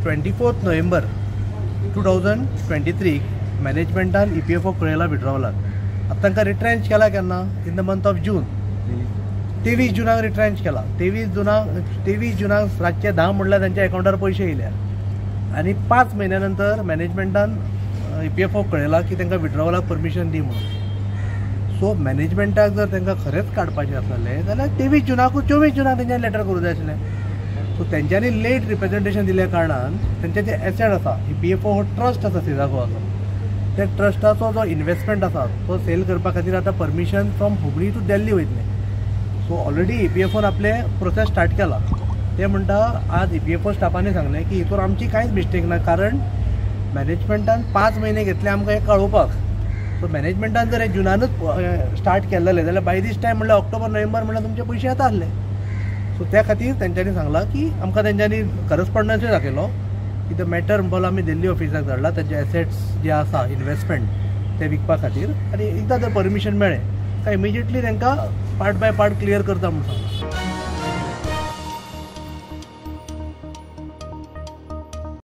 24 November 2023 मॅनेजमेंटान EPFO कळयला विड्रॉवलाक. आतां तांकां retrench केला केन्ना in the month of June. 23 जुनाक रिट्रेंच केला. 23 जुनाक रातचे 10 म्हणल्यार तांच्या अकाउंटार पयशे येयल्या आनी 5 म्हयन्या नंतर मॅनेजमेंटान EPFO कळयला की तांकां विड्रॉवलाक परमिशन दी म्हणून. सो मॅनेजमेंटाक जर तांकां खरेंच काडपाचें आसलें जाल्यार 23 जुनाकूच 24 जुनाक तेंच्यांनी लेटर करूंक जाय आसलें. सो तेंच्यांनी लेट रिप्रेझेंटेशन दिल्या कारणान तेंचे जे एसेट आसा EPFO हो ट्रस्ट आसा सिजागोवाचो, त्या ट्रस्टाचो जो इन्वेस्टमेंट आसा तो सेल करपा खातीर आतां permission from Hubli to Delhi वयतलें. सो ऑलरेडी EPFOन आपले प्रोसेस स्टार्ट केला. ते म्हणटा आज EPFO स्टाफांनी सांगलें की हितून आमची कांयच मिस्टेक ना, कारण मॅनेजमेंटान 5 म्हयने घेतले आमकां हें कळोवपाक. सो मॅनेजमेंटान जर हे जुनानूच स्टार्ट केल्लें जाल्यार बाय दीस टायम म्हणल्यार ऑक्टोबर नोव्हेंबर म्हणल्यार तुमचे पयशे येता आसले. सो त्या खातीर तेंच्यांनी सांगलां की आमकां तेंच्यांनी करस्पॉन्डन्सूय दाखयलो की द मॅटर म्हणून आमी दिल्ली ऑफिसाक धाडला तेंचे एसेट्स जे आसा इन्वेस्टमेंट ते विकपा खातीर, आनी एकदां जर परमिशन मेळ्ळें काय इमिजिएटली तांकां पार्ट बाय पार्ट क्लियर करता म्हणून सांगलां.